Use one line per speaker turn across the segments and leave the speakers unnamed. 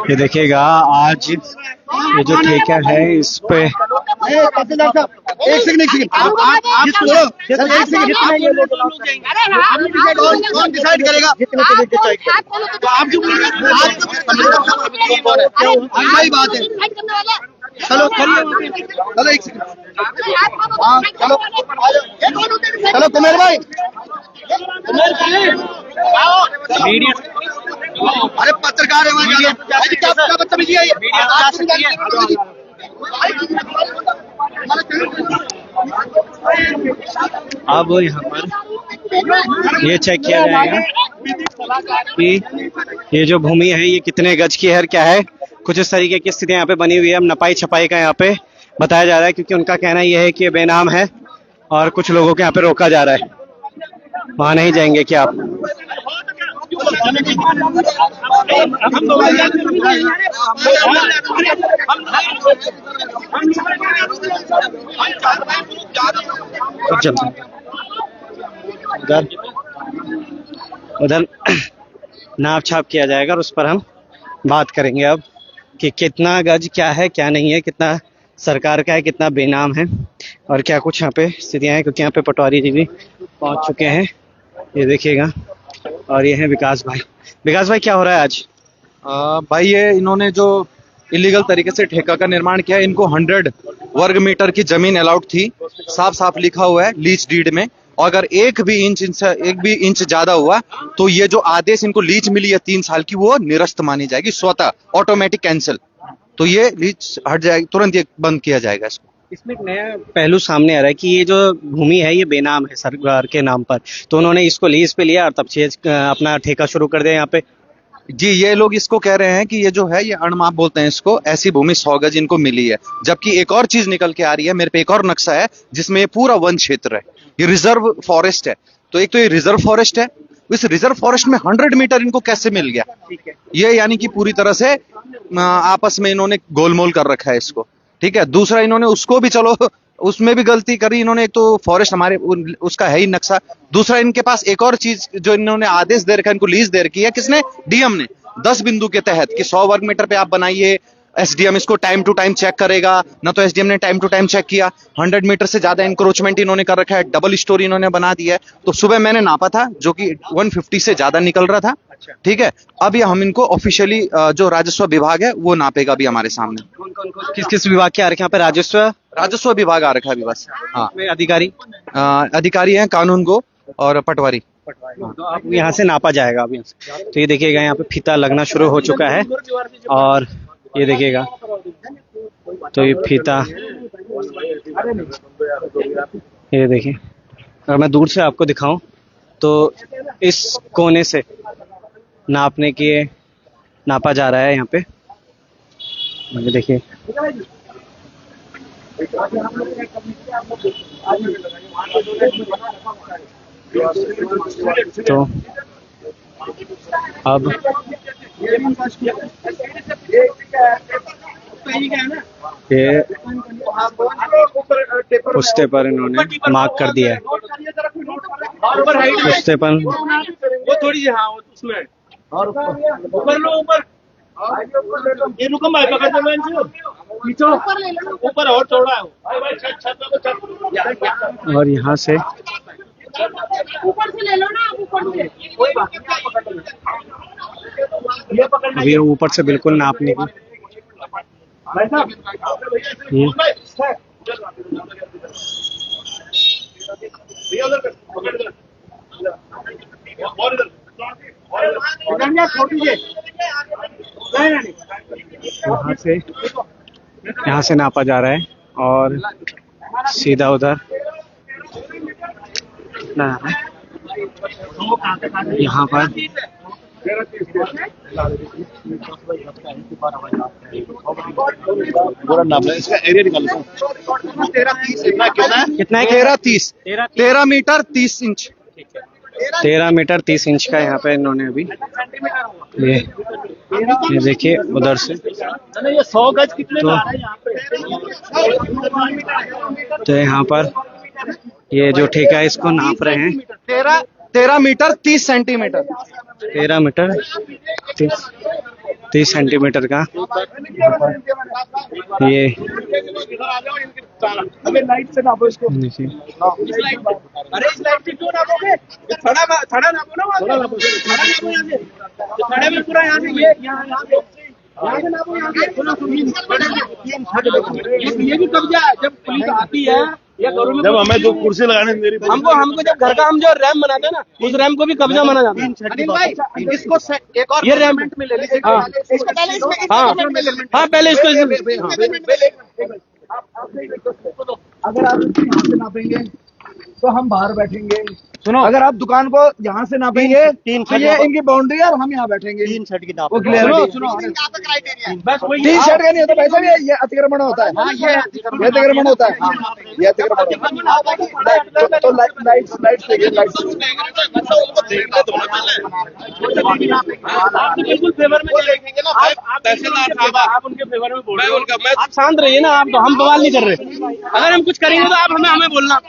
ये देखिएगा आज ये जो ठेका है इस पे
एक सेकंड आप सुनो सर, एक सेकंड कौन डिसाइड करेगा तो आप जो सही बात है। चलो चलो एक सेकंड हाँ चलो चलो कुमेर भाई अरे पत्रकार है क्या बदतमीजी है ये
अब यहाँ पर ये चेक किया जाएगा कि ये जो भूमि है ये कितने गज की है और क्या है। कुछ इस तरीके की स्थिति यहाँ पे बनी हुई है। अब नपाई छपाई का यहाँ पे बताया जा रहा है क्योंकि उनका कहना यह है कि ये बेनाम है और कुछ लोगों को यहाँ पे रोका जा रहा है। वहां नहीं जाएंगे क्या आप? उधर उधर नाप छाप किया जाएगा और उस पर हम बात करेंगे अब कि कितना गज क्या है क्या नहीं है, कितना सरकार का है, कितना बेनाम है और क्या कुछ यहाँ पे स्थितियाँ हैं। क्योंकि यहाँ पे पटवारी जी भी पहुंच चुके हैं, ये देखिएगा। और ये है विकास भाई। विकास भाई क्या हो रहा है आज?
भाई ये इन्होंने जो इलीगल तरीके से ठेका का निर्माण किया है, इनको 100 वर्ग मीटर की जमीन अलाउड थी, साफ साफ लिखा हुआ है लीज डीड में। और अगर एक भी इंच ज्यादा हुआ तो ये जो आदेश इनको लीज मिली है 3 साल की वो निरस्त मानी जाएगी, स्वतः ऑटोमेटिक कैंसिल। तो ये लीज हट जाएगी, तुरंत ये बंद किया जाएगा इसको।
इसमें एक नया पहलू सामने आ रहा है कि ये जो भूमि है ये बेनाम है सरकार के नाम पर, तो उन्होंने इसको लीज पे लिया और तब से अपना ठेका शुरू कर दिया यहाँ पे।
जी, ये लोग इसको कह रहे हैं कि ये जो है ये अणमाप बोलते हैं इसको, ऐसी भूमि 100 गज इनको मिली है। जबकि एक और चीज निकल के आ रही है, मेरे पे एक और नक्शा है जिसमें ये पूरा वन क्षेत्र है, ये रिजर्व फॉरेस्ट है। तो एक तो ये रिजर्व फॉरेस्ट है, इस रिजर्व फॉरेस्ट में 100 मीटर इनको कैसे मिल गया? ये यानी कि पूरी तरह से आपस में इन्होंने गोलमोल कर रखा है इसको। ठीक है, दूसरा इन्होंने उसको भी, चलो उसमें भी गलती करी इन्होंने। एक तो फॉरेस्ट हमारे उसका है ही नक्शा, दूसरा इनके पास एक और चीज जो इन्होंने आदेश दे रखा है, इनको लीज दे रखी है। किसने? डीएम ने 10 बिंदु के तहत कि 100 वर्ग मीटर पे आप बनाइए। एसडीएम इसको टाइम टू टाइम चेक करेगा, ना तो एसडीएम ने टाइम टू टाइम चेक किया। 100 मीटर से ज्यादा इंक्रोचमेंट इन्होंने कर रखा है, डबल स्टोरी इन्होंने बना दिया है। तो सुबह मैंने नापा था जो कि 150 से ज्यादा निकल रहा था। ठीक है, अब ये हम इनको ऑफिशियली जो राजस्व विभाग है वो नापेगा अभी हमारे सामने।
किस किस विभाग के आ रखे हैं यहाँ पे?
राजस्व विभाग आ रखा है अभी बस। हाँ, अधिकारी हैं कानून गो और पटवारी।
तो अब यहाँ से नापा जाएगा अब यहाँ से। तो ये देखिएगा यहाँ पे फीता लगना शुरू हो चुका है और ये देखिएगा, तो ये फीता, ये देखिए, अगर मैं दूर से आपको दिखाऊं तो इस कोने से नापने के नापा जा रहा है यहाँ पे। ये देखिए, तो अब ये पुस्ते पर इन्होंने मार्क कर दिया है। पुस्ते पर
वो थोड़ी, हाँ उसमें ऊपर लो, ऊपर ये रुको, मैं पकड़ दो, ऊपर और चौड़ा है।
और यहाँ से
ऊपर से ले लो ना, ऊपर से
अभी ऊपर से बिल्कुल नापने की यहाँ से नापा जा रहा है और सीधा उधर यहाँ पर
इसका एरिया निकाल लो।
कितना है?
13 मीटर 30 इंच।
13 मीटर 30 इंच का यहाँ पे इन्होंने अभी ये देखिए उधर से।
ये 100 गज कितने का है यहाँ पे?
तो यहाँ पर ये जो ठेका है इसको नाप रहे हैं।
13 मीटर 30 सेंटीमीटर।
13 मीटर 30 सेंटीमीटर का ये
अबे लाइट से नापो इसको।
देखिए।
अरे इस लाइट से क्यों नापोगे? थड़ा नापो ना, थड़ा नापो यहाँ से, थड़े में पूरा यहाँ से यहाँ से नापो, यहाँ से। ये भी कब्जा है। जब पुलिस आती है या घरों में,
जब हमें जो कुर्सी लगाने मेरी
हमको जब घर का हम जो रैम बनाते हैं ना, उस रैम को भी कब्जा माना जाता है।
अनिल भाई, इसको एक और
ये रैम
में ले लीजिए।
हाँ।
इसको पहले इसमें
हाँ पहले इसको
अगर आप इसको यहाँ से नापेंगे तो हम बाहर बैठेंगे। सुनो, अगर आप दुकान को यहाँ से नापेंगे तो ये इनकी बाउंड्री है और हम यहाँ बैठेंगे। 3 सेट की नाप। सुनो,
बस वही
3 सेट का नहीं होता वैसे भी ये अतिक्रमण होता है। ये अतिक्रमण होता है। ये अतिक्रमण होता है। तो लाइट्स देखिए, लाइट्स
आप बिल्कुल फेवर में देखेंगे ना। आप उनके फेवर में बोल रहे हो। आप शांत रहिए ना, आप तो हम बवाल नहीं कर रहे। अगर हम कुछ करेंगे तो आप हमें बोलना, आप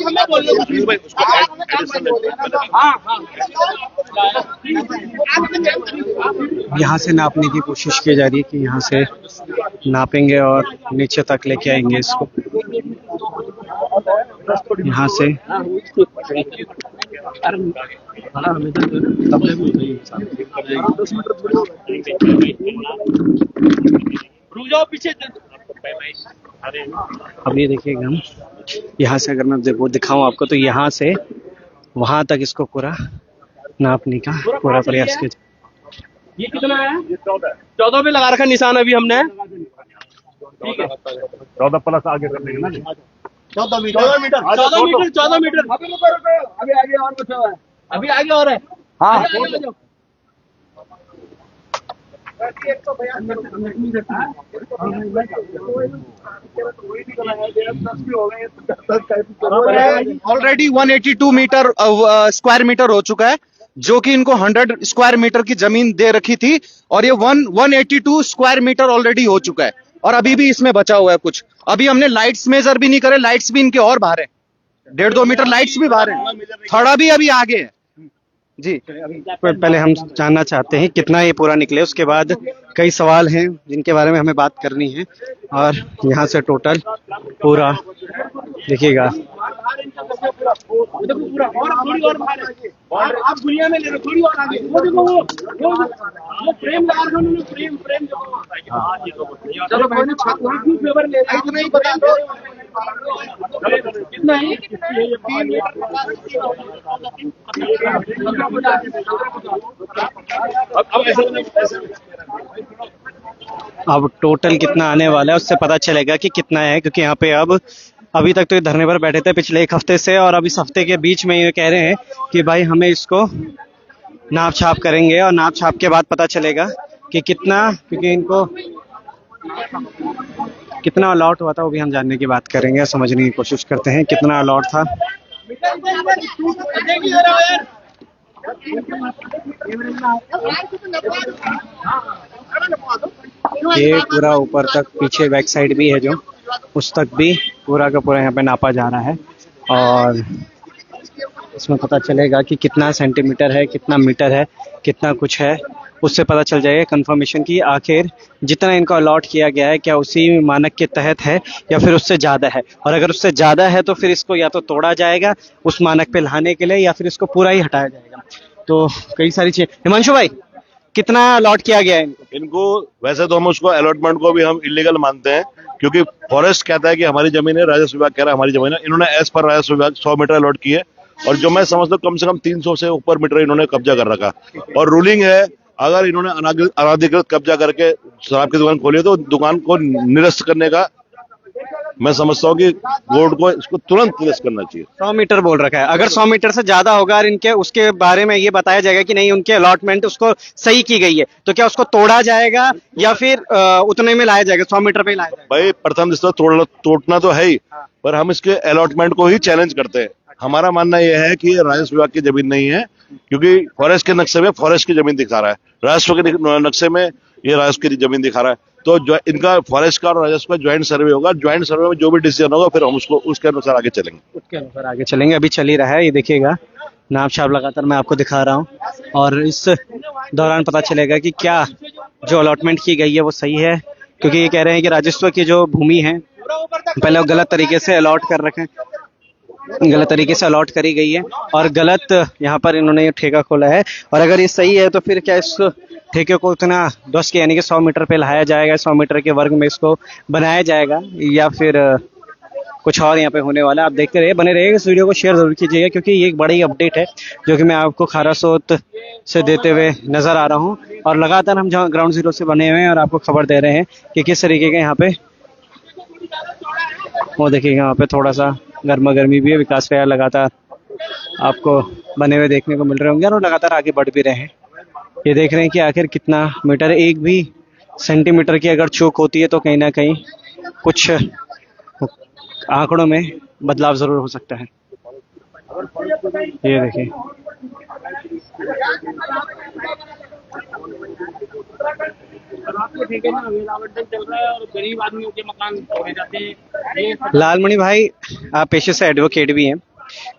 हमें बोलना।
यहाँ से नापने की कोशिश की जा रही है कि यहाँ से नापेंगे और नीचे तक लेके आएंगे इसको। यहाँ से
रुक जाओ पीछे।
अब ये देखिएगा, हम यहाँ से अगर मैं वो दिखाऊं आपको तो यहाँ से वहां तक इसको पूरा नापने का पूरा प्रयास किया।
ये कितना है? 14 पे लगा रखा निशान अभी हमने। ठीक है,
14 प्लस आगे कर लेंगे ना।
14 मीटर। अभी आगे और बचा हुआ है। अभी आगे और है। हाँ,
ऑलरेडी 182 मीटर स्क्वायर मीटर हो चुका है, जो कि इनको 100 स्क्वायर मीटर की जमीन दे रखी थी, और ये 182 स्क्वायर मीटर ऑलरेडी हो चुका है, और अभी भी इसमें बचा हुआ है कुछ। अभी हमने लाइट्स मेजर भी नहीं करे, लाइट्स भी इनके और बाहर है, 1.5-2 मीटर लाइट्स भी बाहर है, थड़ा भी अभी आगे है जी।
पहले हम जानना चाहते हैं कितना ये पूरा निकले, उसके बाद कई सवाल हैं जिनके बारे में हमें बात करनी है। और यहाँ से टोटल पूरा देखिएगा,
और आप दुनिया में ले लो, थोड़ी और आगे। वो देखो, वो फ्रेम लगा रखा उन्होंने, फ्रेम चलो मैंने क्यों फेवर ले रहा है, इतना ही बता दो। कितना है?
अब टोटल कितना आने वाला है उससे पता चलेगा कि कितना है, क्योंकि यहाँ पे अब अभी तक तो ये धरने पर बैठे थे पिछले 1 हफ्ते से, और अब इस हफ्ते के बीच में ये कह रहे हैं कि भाई हमें इसको नाप छाप करेंगे, और नाप छाप के बाद पता चलेगा कि कितना, क्योंकि इनको कितना अलॉट हुआ था वो भी हम जानने की बात करेंगे, समझने की कोशिश करते हैं कितना अलॉट था। ये पूरा ऊपर तक, पीछे बैक साइड भी है जो, उस तक भी पूरा का पूरा यहाँ पे नापा जा रहा है, और इसमें पता चलेगा कि कितना सेंटीमीटर है, कितना मीटर है, कितना कुछ है, उससे पता चल जाएगा कंफर्मेशन की आखिर जितना इनको अलॉट किया गया है क्या उसी मानक के तहत है या फिर उससे ज़्यादा है। और अगर उससे ज़्यादा है तो फिर इसको या तो तोड़ा जाएगा उस मानक पे लाने के लिए, या फिर इसको पूरा ही हटाया जाएगा। तो कई सारी चीज़ें। हिमांशु भाई, कितना अलॉट किया गया है
इनको? वैसे तो हम उसको अलॉटमेंट को भी हम इलीगल मानते हैं, क्योंकि फॉरेस्ट कहता है कि हमारी जमीन है, राजस्व विभाग कह रहा है हमारी जमीन है। इन्होंने एज पर राजस्व विभाग 100 मीटर अलॉट की है, और जो मैं समझता हूँ कम से कम 300 से ऊपर मीटर इन्होंने कब्जा कर रखा। और रूलिंग है, अगर इन्होंने अनाधिकृत कब्जा करके शराब की दुकान खोली है तो दुकान को निरस्त करने का मैं समझता हूँ कि बोर्ड को इसको तुरंत निरस्त करना चाहिए।
100 मीटर बोल रखा है, अगर 100 मीटर से ज्यादा होगा और इनके उसके बारे में ये बताया जाएगा कि नहीं उनके अलॉटमेंट उसको सही की गई है, तो क्या उसको तोड़ा जाएगा या फिर उतने में लाया जाएगा, 100 मीटर पे ही लाया जाएगा?
भाई प्रथम दृष्टया तोड़ना तो है ही, पर हम इसके अलॉटमेंट को ही चैलेंज करते हैं। हमारा मानना यह है कि ये राजस्व विभाग की जमीन नहीं है, क्योंकि फॉरेस्ट के नक्शे में फॉरेस्ट की जमीन दिखा रहा है, राजस्व के नक्शे में ये राजस्व की जमीन दिखा रहा है। तो जो इनका फॉरेस्ट का और राजस्व का ज्वाइंट सर्वे होगा, ज्वाइंट सर्वे में जो भी डिसीजन होगा फिर हम उसको उसके अनुसार आगे चलेंगे।
उसके अनुसार आगे चलेंगे। अभी चल ही रहा है, ये देखिएगा नाप छाप लगातार मैं आपको दिखा रहा हूँ, और इस दौरान पता चलेगा कि क्या जो अलॉटमेंट की गई है वो सही है, क्योंकि ये कह रहे हैं कि राजस्व की जो भूमि है पहले वो गलत तरीके से अलॉट कर रखे हैं, गलत तरीके से अलॉट करी गई है और गलत यहाँ पर इन्होंने ये ठेका खोला है। और अगर ये सही है तो फिर क्या इस ठेके को इतना ध्वस्त यानी कि 100 मीटर पे लाया जाएगा, 100 मीटर के वर्ग में इसको बनाया जाएगा, या फिर कुछ और यहाँ पे होने वाला है। आप देखते रहिए, बने रहिएगा, इस वीडियो को शेयर जरूर कीजिएगा, क्योंकि ये एक बड़ी अपडेट है जो कि मैं आपको खारासोत से देते हुए नजर आ रहा हूँ। और लगातार हम जहाँ ग्राउंड जीरो से बने हुए हैं और आपको खबर दे रहे हैं कि किस तरीके के यहाँ पे, वो देखिएगा यहाँ पे थोड़ा सा गर्मा गर्मी भी है। विकास भैया लगातार आपको बने हुए देखने को मिल रहे होंगे और लगातार आगे बढ़ भी रहे हैं। ये देख रहे हैं कि आखिर कितना मीटर, एक भी सेंटीमीटर की अगर चूक होती है तो कहीं ना कहीं कुछ आंकड़ों में बदलाव जरूर हो सकता है। ये देखिए,
आपके ठेके में अवैध आवंटन चल रहा है और गरीब आदमियों के मकान तोड़े जाते हैं। ये
लालमणि भाई आप पेशे से एडवोकेट भी हैं।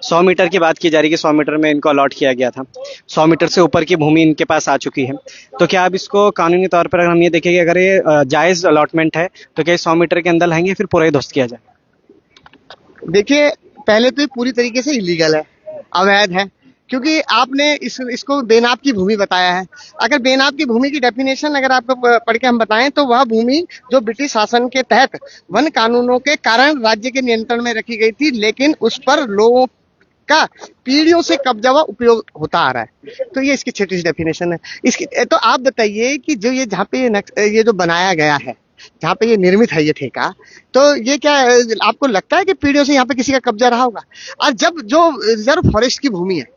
100 मीटर की बात की जा रही है कि 100 मीटर में इनको अलॉट किया गया था, 100 मीटर से ऊपर की भूमि इनके पास आ चुकी है, तो क्या अब इसको कानूनी तौर पर अगर हम ये देखें कि अगर ये जायज अलॉटमेंट है तो क्या 100 मीटर के अंदर लाएंगे फिर पूरा ही ध्वस्त किया जाए?
देखिए, पहले तो ये पूरी तरीके से इलीगल है, अवैध है, क्योंकि आपने इसको बेनाप की भूमि बताया है। अगर बेनाप की भूमि की डेफिनेशन अगर आपको पढ़ के हम बताएं तो वह भूमि जो ब्रिटिश शासन के तहत वन कानूनों के कारण राज्य के नियंत्रण में रखी गई थी, लेकिन उस पर लोगों का पीढ़ियों से कब्जा व उपयोग होता आ रहा है। तो ये इसकी छोटी सी डेफिनेशन है। इसकी तो आप बताइए कि जो ये जहाँ पे ये जो बनाया गया है, जहाँ पे ये निर्मित है ये ठेका, तो ये क्या आपको लगता है कि पीढ़ियों से यहाँ पे किसी का कब्जा रहा होगा? और जब जो रिजर्व फॉरेस्ट की भूमि है,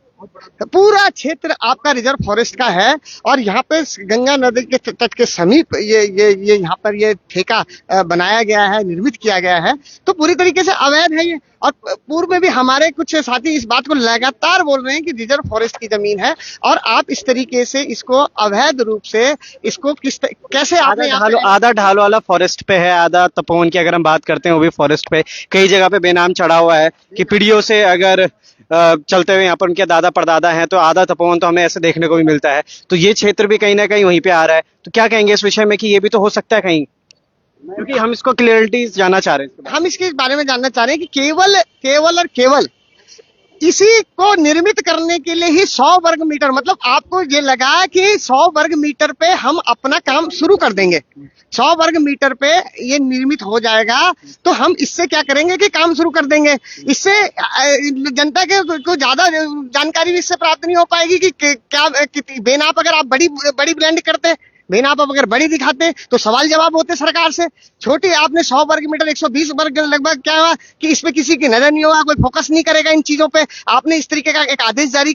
पूरा क्षेत्र आपका रिजर्व फॉरेस्ट का है और यहाँ पे गंगा नदी के तट के समीप ये यहाँ पर ये ठेका बनाया गया है, निर्मित किया गया है, तो पूरी तरीके से अवैध है ये। और पूर्व में भी हमारे कुछ साथी इस बात को लगातार बोल रहे हैं कि रिजर्व फॉरेस्ट की जमीन है और आप इस तरीके से इसको अवैध रूप से इसको कैसे
आधा ढाल वाला फॉरेस्ट पे है, आधा तपोवन की अगर हम बात करते हैं वो भी फॉरेस्ट पे, कई जगह पे बेनाम चढ़ा हुआ है कि पीढ़ियों से अगर चलते हुए यहाँ पर उनके दादा परदादा हैं, तो आधा तपोवन तो हमें ऐसे देखने को भी मिलता है। तो ये क्षेत्र भी कहीं ना कहीं वहीं पे आ रहा है, तो क्या कहेंगे इस विषय में कि ये भी तो हो सकता है कहीं, क्योंकि हम इसको क्लियरिटी जानना चाह रहे हैं।
हम इसके बारे में जानना चाह रहे हैं कि केवल और केवल इसी को निर्मित करने के लिए ही 100 वर्ग मीटर, मतलब आपको ये लगा कि 100 वर्ग मीटर पे हम अपना काम शुरू कर देंगे, 100 वर्ग मीटर पे ये निर्मित हो जाएगा, तो हम इससे क्या करेंगे कि काम शुरू कर देंगे। इससे जनता के को ज्यादा जानकारी इससे प्राप्त नहीं हो पाएगी कि क्या बेनाप अगर आप बड़ी ब्रांड करते, बेनाप अगर बड़ी दिखाते तो सवाल जवाब होते सरकार से। छोटी आपने 100 वर्ग मीटर 120 वर्ग लगभग क्या हुआ कि इसमें किसी की नजर नहीं होगा, कोई फोकस नहीं करेगा इन चीजों पे। आपने इस तरीके का एक आदेश जारी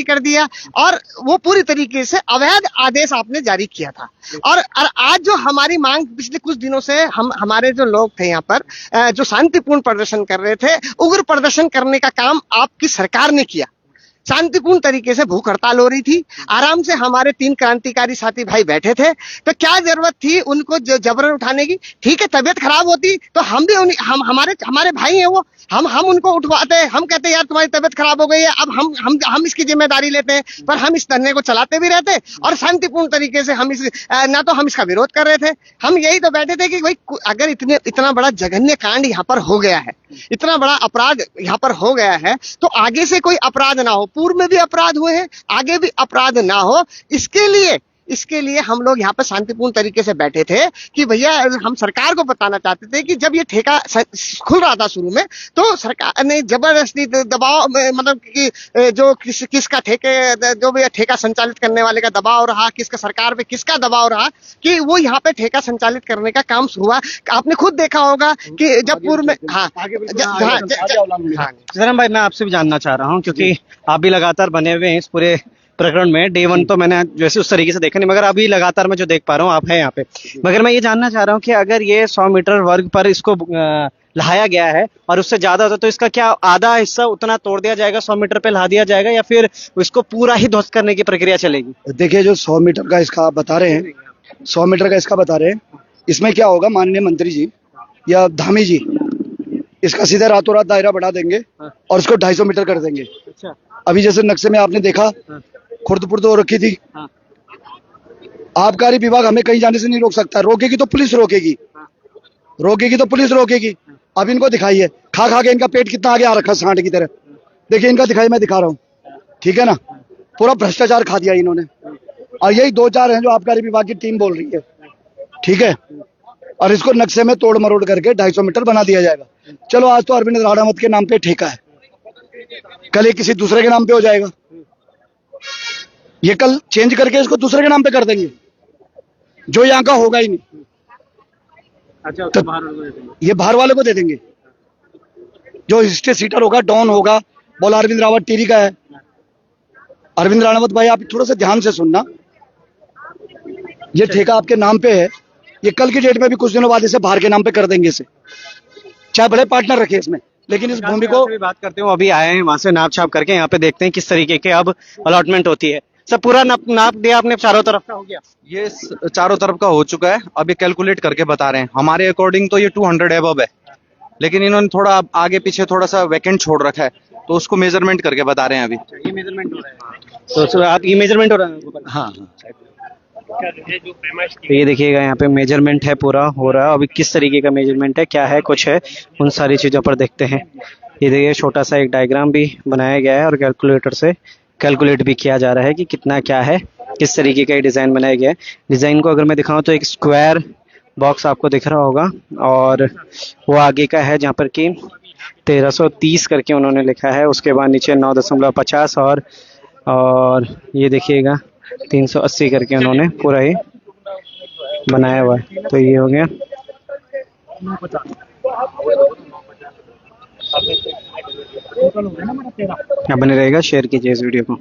कर दिया, और वो पूरी तरीके से अवैध आदेश आपने जारी किया था। और आज जो हमारी मांग पिछले कुछ दिनों से हमारे जो लोग थे यहाँ पर जो शांतिपूर्ण प्रदर्शन कर रहे थे, उग्र प्रदर्शन करने का काम आपकी सरकार ने किया। शांतिपूर्ण तरीके से भूख हड़ताल हो रही थी, आराम से हमारे 3 क्रांतिकारी साथी भाई बैठे थे, तो क्या जरूरत थी उनको जबरन उठाने की? ठीक है, तबीयत खराब होती तो हम भी हमारे भाई हैं वो, हम उनको उठवाते, हम कहते यार तुम्हारी तबीयत खराब हो गई है, अब हम इसकी जिम्मेदारी लेते हैं, पर हम इस धरने को चलाते भी रहते और शांतिपूर्ण तरीके से हम ना तो हम इसका विरोध कर रहे थे, हम यही तो बैठे थे कि भाई अगर इतना बड़ा जघन्य कांड यहाँ पर हो गया है, इतना बड़ा अपराध यहाँ पर हो गया है, तो आगे से कोई अपराध ना हो। पूर्व में भी अपराध हुए हैं, आगे भी अपराध ना हो, इसके लिए हम लोग यहाँ पर शांतिपूर्ण तरीके से बैठे थे कि भैया हम सरकार को बताना चाहते थे कि जब ये ठेका खुल रहा था शुरू में, तो सरकार ने जबरदस्ती दबाव, मतलब कि जो किसका जो भी ठेका संचालित करने वाले का दबाव रहा, किसका सरकार पे किसका दबाव रहा कि वो यहाँ पे ठेका संचालित करने का काम हुआ। आपने खुद देखा होगा कि जब पूर्व में
जरम भाई, मैं आपसे भी जानना चाह रहा हूँ, क्योंकि आप भी लगातार बने हुए हैं इस पूरे प्रकरण में। डे 1 तो मैंने जैसे उस तरीके से देखा नहीं, मगर अभी लगातार मैं जो देख पा रहा हूँ आप हैं यहाँ पे, मगर मैं ये जानना चाह रहा हूँ कि अगर ये 100 मीटर वर्ग पर इसको लहाया गया है और उससे ज्यादा होता तो इसका क्या आधा हिस्सा उतना तोड़ दिया जाएगा, 100 मीटर पे ला दिया जाएगा, या फिर इसको पूरा ही ध्वस्त करने की प्रक्रिया चलेगी?
देखिए, जो 100 मीटर का इसका बता रहे हैं, 100 मीटर का इसका बता रहे हैं, इसमें क्या होगा, माननीय मंत्री जी या धामी जी इसका सीधा रातों रात दायरा बढ़ा देंगे और इसको 250 मीटर कर देंगे। अभी जैसे नक्शे में आपने देखा खुर्द पुर्द हो रखी थी, आबकारी विभाग हमें कहीं जाने से नहीं रोक सकता, रोकेगी तो पुलिस रोकेगी, रोकेगी तो पुलिस रोकेगी। अब इनको दिखाइए, खा खा के इनका पेट कितना आगे आ रखा है सांड की तरह। देखिए इनका दिखाई, मैं दिखा रहा हूँ, ठीक है ना, पूरा भ्रष्टाचार खा दिया इन्होंने। और यही 2-4 हैं जो आबकारी विभाग की टीम बोल रही है, ठीक है। और इसको नक्शे में तोड़ मरोड़ करके 250 मीटर बना दिया जाएगा। चलो आज तो अरविंद राणावत के नाम पे ठेका है, कल ये किसी दूसरे के नाम पे हो जाएगा। ये कल चेंज करके इसको दूसरे के नाम पे कर देंगे, जो यहाँ का होगा ही नहीं।
अच्छा,
तो ये बाहर वाले को दे देंगे, जो स्टेट सीटर होगा, डॉन होगा, बोला अरविंद रावत टिहरी का है। अरविंद राणावत भाई, आप थोड़ा सा ध्यान से सुनना, ये ठेका आपके नाम पे है, ये कल की डेट में भी कुछ दिनों बाद इसे बाहर के नाम पे कर देंगे इसे, चाहे बड़े पार्टनर रखे इसमें, लेकिन इस भूमि को
भी बात करते हो। अभी आए हैं वहां से नाप छाप करके, यहाँ पे देखते हैं किस तरीके के अब अलॉटमेंट होती है। सब पूरा नाप दिया आपने चारों तरफ का? हो गया
ये चारों तरफ का हो चुका है। अब ये कैलकुलेट करके बता रहे हैं। हमारे अकॉर्डिंग तो ये 200 एबव है, लेकिन इन्होंने थोड़ा आगे पीछे थोड़ा सा वैकेंट छोड़ रखा है, तो उसको मेजरमेंट करके बता रहे हैं अभी।
ये मेजरमेंट हो रहा है, तो आप ये मेजरमेंट हो रहा है?
हाँ,
तो ये देखिएगा, यहाँ पे मेजरमेंट है, पूरा हो रहा है। अभी किस तरीके का मेजरमेंट है, क्या है, कुछ है, उन सारी चीजों पर देखते हैं। ये देखिए, छोटा सा एक डायग्राम भी बनाया गया है और कैलकुलेटर से कैलकुलेट भी किया जा रहा है कि कितना क्या है, किस तरीके का ये डिज़ाइन बनाया गया है। डिज़ाइन को अगर मैं दिखाऊं तो एक स्क्वायर बॉक्स आपको दिख रहा होगा, और वो आगे का है जहाँ पर कि 1330 करके उन्होंने लिखा है। उसके बाद नीचे 9.50 और ये देखिएगा 380 करके उन्होंने पूरा ही बनाया हुआ है। तो ये हो गया। क्या बने रहेगा, शेयर कीजिए इस वीडियो को।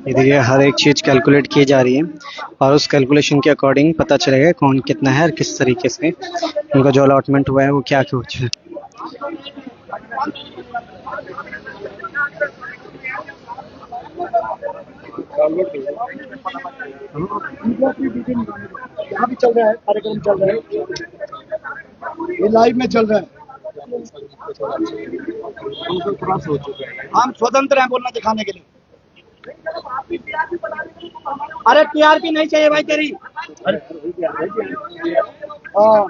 ये देखिए, हर एक चीज कैलकुलेट की जा रही है और उस कैलकुलेशन के अकॉर्डिंग पता चलेगा कौन कितना है और किस तरीके से उनका जो अलॉटमेंट हुआ है वो क्या कुछ है।
यहाँ भी चल रहा है, कार्यक्रम चल रहा है, ये लाइव में चल रहा है। हम स्वतंत्र हैं बोलना दिखाने के लिए। अरे टीआरपी नहीं चाहिए भाई तेरी। हाँ,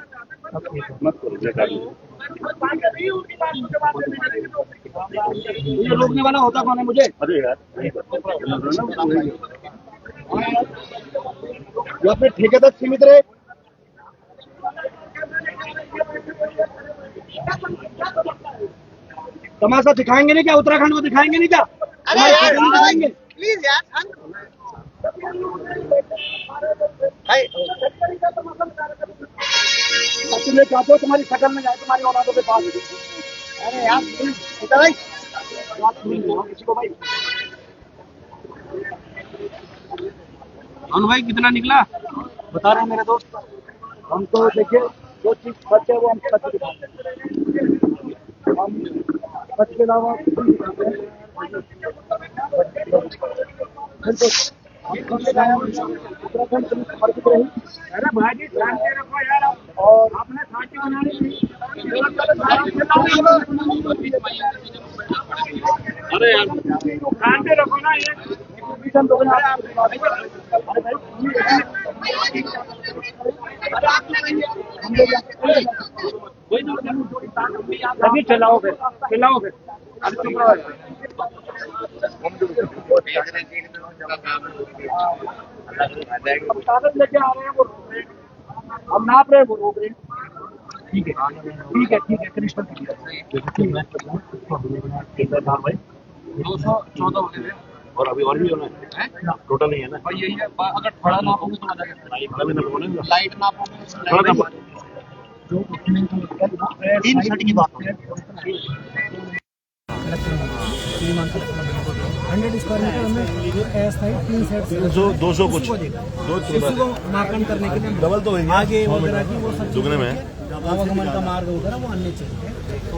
ये रोकने वाला होता कौन है मुझे? अरे यार, ये अपने ठेके तक सीमित रहे। तमाशा दिखाएंगे नहीं क्या? उत्तराखंड को दिखाएंगे नहीं क्या?
अरे यार
दिखाएंगे
प्लीज यार
तुम चाहते हो तुम्हारी शकल में जाए, तुम्हारी औलादों के पास। अरे यार भाई, किसी को भाई
भाई कितना निकला
बता रहे हैं मेरे दोस्त। हम तो देखिए जो चीज सच है वो हम सच दिखाते हैं, हम सच के अलावा उत्तराखंड समर्पित रही। अरे भाई शांति रखो यार, और आपने शांति बनानी
अरे यार शांति रखो ना। ये
हम लोग
अभी खिलाओ फिर कागज लेके आ रहे हैं, वो रोक रहे हैं। हम नाप रहे हैं, वो रोक रहे हैं। ठीक है कृष्ण भाई 214 हो गए
और अभी और भी होना है, टोटल नहीं है ना
भाई, यही है। अगर थोड़ा नापोगे तो आ जाएगा, लाइट नापोगे
थोड़ा
तो तीन शर्ट की बात है।
100 स्क्वायर मीटर हमें ऐसा ही 3 सेट
200 कुछ
को मार्कन करने के लिए
डबल तो
आगे वगैरह की वो सब
दुगने में
आवागमन का मार्ग वगैरह वो अन्य चाहिए।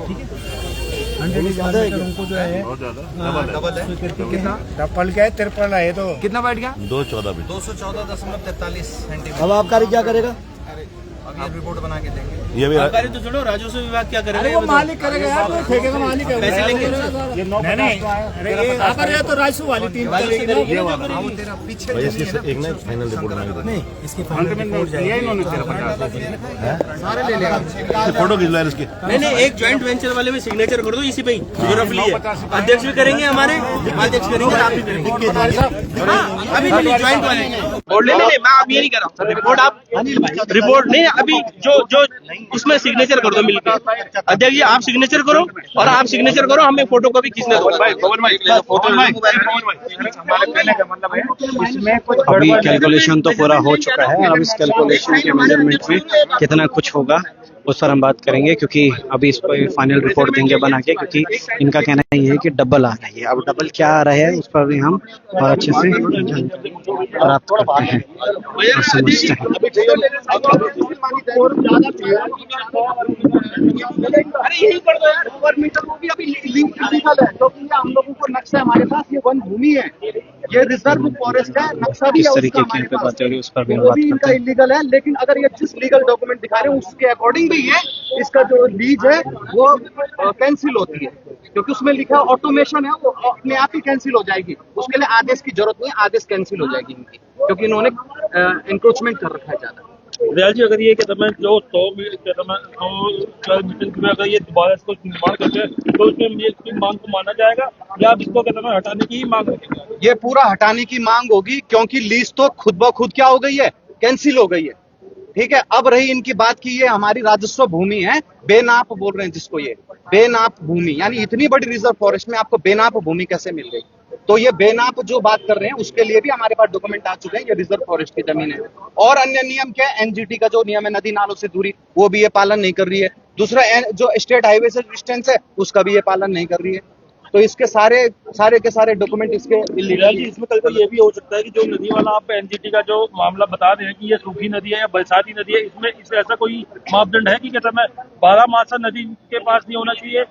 ठीक है, 100 स्क्वायर मीटर उनको जो है
बहुत ज्यादा डबल है।
कितना डबल क्या है, 53 है तो कितना बैठ गया
214 भी
214.43 सेंटीमीटर।
अब आप कार्य क्या करेगा?
अब रिपोर्ट बना के देंगे।
ये भी
तो छोड़ो, राजस्व विभाग क्या करेगा?
अरे वो मालिक करेगा यार, वो ठेके का मालिक है,
पैसे लेंगे।
नहीं अरे ये अगर ये तो राजस्व वाली 3
भाई इसकी एक ना फाइनल रिपोर्ट बना के
नहीं, इसके फाइनल रिपोर्ट जाएगी इन्होंने सारे ले लेगा।
फोटो खींच लो यार इसकी।
नहीं, एक ज्वाइंट वेंचर वाले में सिग्नेचर कर दो इसी पे ही, जो रफली है। अध्यक्ष भी करेंगे, हमारे उपाध्यक्ष करेंगे, आप भी करेंगे। हाँ, अभी नहीं, ज्वाइंट वाले नहीं, मैं आप ये नहीं कर रहा हूँ। रिपोर्ट नहीं, अभी जो उसमें सिग्नेचर कर दो मिलकर। अध्यक्ष जी आप सिग्नेचर करो, और आप सिग्नेचर करो, हमें फोटो कॉपी खींचने दो।
अभी कैलकुलेशन तो पूरा हो चुका है, अब इस कैलकुलेशन के मेजरमेंट में कितना कुछ होगा उस पर हम बात करेंगे, क्योंकि अभी इस पर फाइनल रिपोर्ट देंगे बना के, क्योंकि इनका कहना ये है कि डबल आ रही है। अब डबल क्या आ रहा है उस पर भी हम और अच्छे से प्राप्त करते हैं और समझते हैं।
अरे यही कर दो यार, ओवर मीटर वो भी अभी लीगल है, क्योंकि हम लोगों को नक्शा है हमारे पास, ये वन भूमि है, ये रिजर्व फॉरेस्ट है, नक्शा भी
इस
है
तरीके
उसका
की
हमारे
बातें हो रही है, उस पर भी हम
वो
बात
भी
करते
इनका
हैं।
इलीगल है। लेकिन अगर ये जिस लीगल डॉक्यूमेंट दिखा रहे हैं उसके अकॉर्डिंग भी है, इसका जो लीज है वो कैंसिल होती है, क्योंकि उसमें लिखा ऑटोमेशन है, वो अपने आप ही कैंसिल हो जाएगी। उसके लिए आदेश की जरूरत नहीं है, आदेश कैंसिल हो जाएगी इनकी, क्योंकि इन्होंने इंक्रोचमेंट कर रखा है ज्यादा।
रियाल जी, अगर ये कहते हैं जो 100 मीटर की अगर ये दोबारा इसको निर्माण करते हैं तो उसमें ये इसकी मांग को माना जाएगा, या आप इसको कहते हैं हटाने की ही मांग रखेंगे?
ये पूरा हटाने की मांग होगी, क्योंकि लीज तो खुद ब खुद क्या हो गई है, कैंसिल हो गई है। ठीक है, अब रही इनकी बात की ये हमारी राजस्व भूमि है, बेनाप बोल रहे हैं जिसको, ये बेनाप भूमि, यानी इतनी बड़ी रिजर्व फॉरेस्ट में आपको बेनाप भूमि कैसे मिल गई? तो ये बेनाप जो बात कर रहे हैं उसके लिए भी हमारे पास डॉक्यूमेंट आ चुके हैं, ये रिजर्व फॉरेस्ट की जमीन है। और अन्य नियम क्या है, एनजीटी का जो नियम है नदी नालों से दूरी, वो भी ये पालन नहीं कर रही है। दूसरा जो स्टेट हाईवे से डिस्टेंस है उसका भी ये पालन नहीं कर रही है। तो इसके सारे के सारे डॉक्यूमेंट इसके
रियाल जी, इसमें कल को ये भी हो सकता है कि जो नदी वाला आप एनजीटी का जो मामला बता रहे हैं कि ये सूखी नदी है या बरसाती नदी है, इसमें ऐसा कोई मापदंड है कि कहता मैं 12 मासा नदी के पास नहीं होना चाहिए,